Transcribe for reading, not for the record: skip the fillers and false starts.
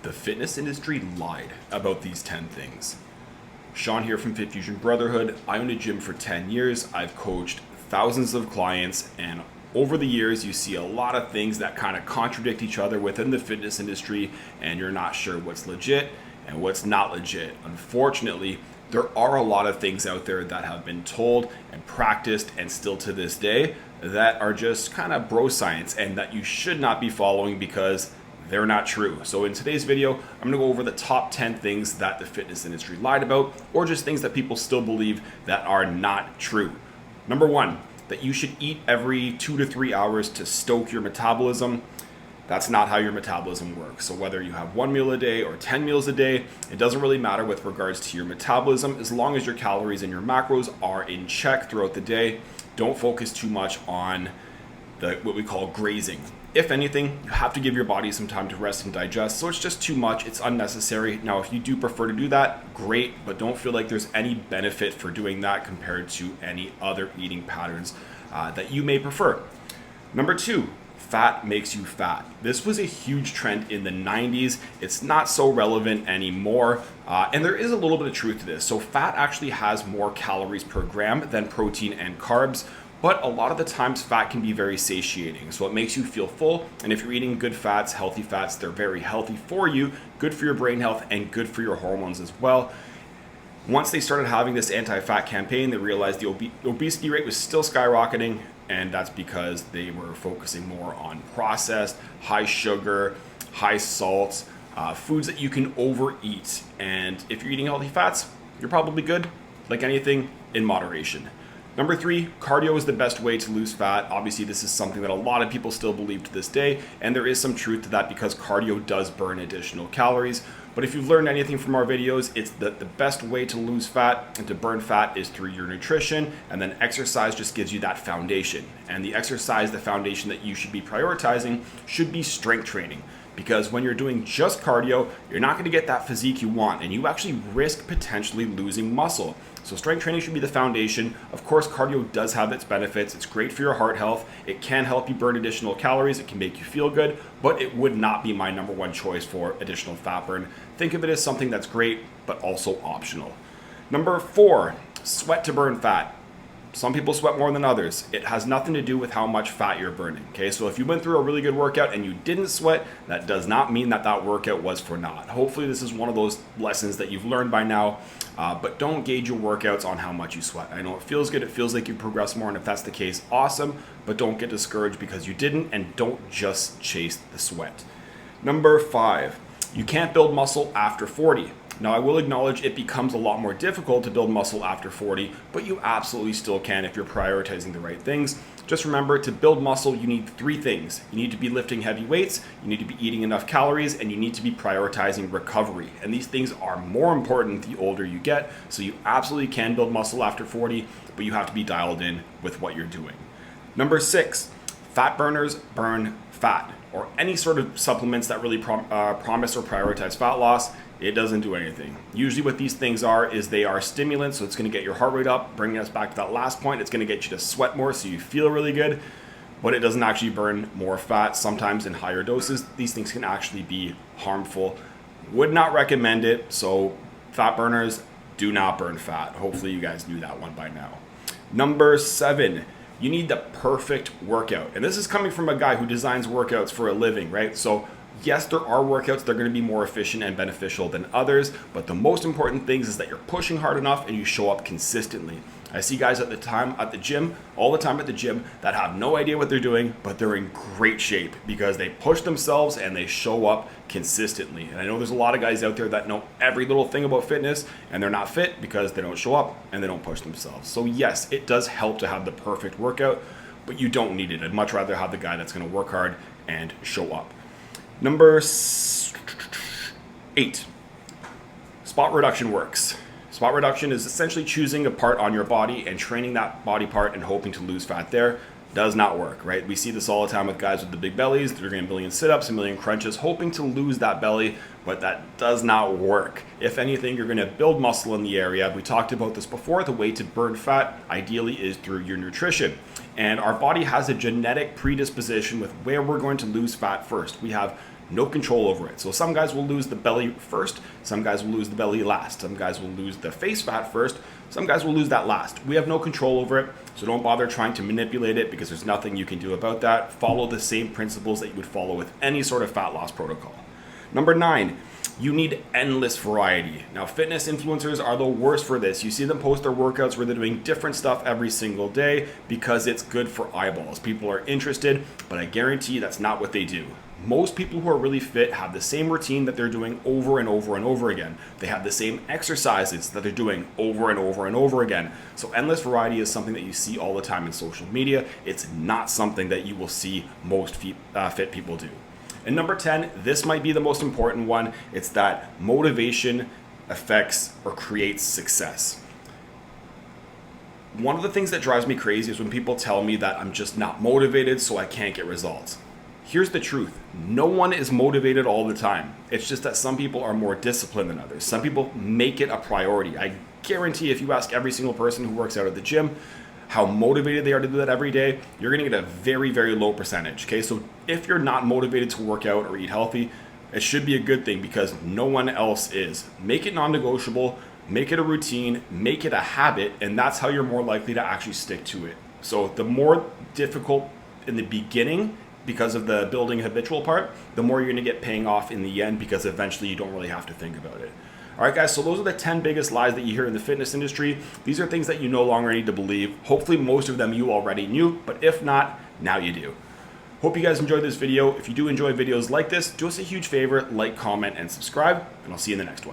The fitness industry lied about these 10 things. Sean here from Fit Fusion Brotherhood. I own a gym for 10 years. I've coached thousands of clients, and over the years you see a lot of things that kind of contradict each other within the fitness industry, and you're not sure what's legit and what's not legit. Unfortunately, there are a lot of things out there that have been told and practiced and still to this day that are just kind of bro science and that you should not be following because they're not true. So in today's video, I'm gonna go over the top 10 things that the fitness industry lied about, or just things that people still believe that are not true. Number one, that you should eat every 2 to 3 hours to stoke your metabolism. That's not how your metabolism works. So whether you have 1 meal a day or 10 meals a day, it doesn't really matter with regards to your metabolism, as long as your calories and your macros are in check throughout the day. Don't focus too much on what we call grazing. If anything, you have to give your body some time to rest and digest, so it's just too much, it's unnecessary. Now, if you do prefer to do that, great, but don't feel like there's any benefit for doing that compared to any other eating patterns that you may prefer. Number two, fat makes you fat. This was a huge trend in the 90s. It's not so relevant anymore, and there is a little bit of truth to this. So fat actually has more calories per gram than protein and carbs, but a lot of the times fat can be very satiating. So it makes you feel full, and if you're eating good fats, healthy fats, they're very healthy for you, good for your brain health, and good for your hormones as well. Once they started having this anti-fat campaign, they realized the obesity rate was still skyrocketing, and that's because they were focusing more on processed, high sugar, high salt, foods that you can overeat. And if you're eating healthy fats, you're probably good. Like anything, in moderation. Number three, cardio is the best way to lose fat. Obviously, this is something that a lot of people still believe to this day, and there is some truth to that because cardio does burn additional calories. But if you've learned anything from our videos, it's that the best way to lose fat and to burn fat is through your nutrition, and then exercise just gives you that foundation. And the exercise, the foundation that you should be prioritizing should be strength training. Because when you're doing just cardio, you're not going to get that physique you want, and you actually risk potentially losing muscle. So strength training should be the foundation. Of course, cardio does have its benefits. It's great for your heart health. It can help you burn additional calories. It can make you feel good, but it would not be my number one choice for additional fat burn. Think of it as something that's great, but also optional. Number four, sweat to burn fat. Some people sweat more than others. It has nothing to do with how much fat you're burning. Okay, so if you went through a really good workout and you didn't sweat, that does not mean that that workout was for naught. Hopefully this is one of those lessons that you've learned by now, but don't gauge your workouts on how much you sweat. I know it feels good, it feels like you progress more, and if that's the case, awesome, but don't get discouraged because you didn't, and don't just chase the sweat. Number five, you can't build muscle after 40. Now, I will acknowledge it becomes a lot more difficult to build muscle after 40, but you absolutely still can if you're prioritizing the right things. Just remember, to build muscle, you need three things. You need to be lifting heavy weights, you need to be eating enough calories, and you need to be prioritizing recovery. And these things are more important the older you get, so you absolutely can build muscle after 40, but you have to be dialed in with what you're doing. Number six, fat burners burn fat, or any sort of supplements that really promise or prioritize fat loss. It doesn't do anything. Usually what these things is they are stimulants, so it's gonna get your heart rate up, bringing us back to that last point. It's gonna get you to sweat more so you feel really good, but it doesn't actually burn more fat. Sometimes in higher doses, these things can actually be harmful. Would not recommend it, so fat burners do not burn fat. Hopefully you guys knew that one by now. Number seven, you need the perfect workout. And this is coming from a guy who designs workouts for a living, right? So yes, there are workouts that are going to be more efficient and beneficial than others, but the most important things is that you're pushing hard enough and you show up consistently. I see guys all the time at the gym that have no idea what they're doing, but they're in great shape because they push themselves and they show up consistently. And I know there's a lot of guys out there that know every little thing about fitness and they're not fit because they don't show up and they don't push themselves. So yes, it does help to have the perfect workout, but you don't need it. I'd much rather have the guy that's going to work hard and show up. Number 8, spot reduction works. Spot reduction is essentially choosing a part on your body and training that body part and hoping to lose fat there. Does not work, right? We see this all the time with guys with the big bellies. They're doing a million sit-ups, a million crunches, hoping to lose that belly, but that does not work. If anything, you're gonna build muscle in the area. We talked about this before. The way to burn fat, ideally, is through your nutrition. And our body has a genetic predisposition with where we're going to lose fat first. We have no control over it. So some guys will lose the belly first, some guys will lose the belly last, some guys will lose the face fat first, some guys will lose that last. We have no control over it, so don't bother trying to manipulate it because there's nothing you can do about that. Follow the same principles that you would follow with any sort of fat loss protocol. Number 9, you need endless variety. Now, fitness influencers are the worst for this. You see them post their workouts where they're doing different stuff every single day because it's good for eyeballs. People are interested, but I guarantee you that's not what they do. Most people who are really fit have the same routine that they're doing over and over and over again. They have the same exercises that they're doing over and over and over again. So endless variety is something that you see all the time in social media. It's not something that you will see most fit people do. And number 10, this might be the most important one. It's that motivation affects or creates success. One of the things that drives me crazy is when people tell me that I'm just not motivated, so I can't get results. Here's the truth. No one is motivated all the time. It's just that some people are more disciplined than others. Some people make it a priority. I guarantee if you ask every single person who works out at the gym how motivated they are to do that every day, you're gonna get a very, very low percentage, okay? So if you're not motivated to work out or eat healthy, it should be a good thing because no one else is. Make it non-negotiable, make it a routine, make it a habit, and that's how you're more likely to actually stick to it. So the more difficult in the beginning, because of the building habitual part, the more you're gonna get paying off in the end because eventually you don't really have to think about it. All right, guys, so those are the 10 biggest lies that you hear in the fitness industry. These are things that you no longer need to believe. Hopefully, most of them you already knew, but if not, now you do. Hope you guys enjoyed this video. If you do enjoy videos like this, do us a huge favor, like, comment, and subscribe, and I'll see you in the next one.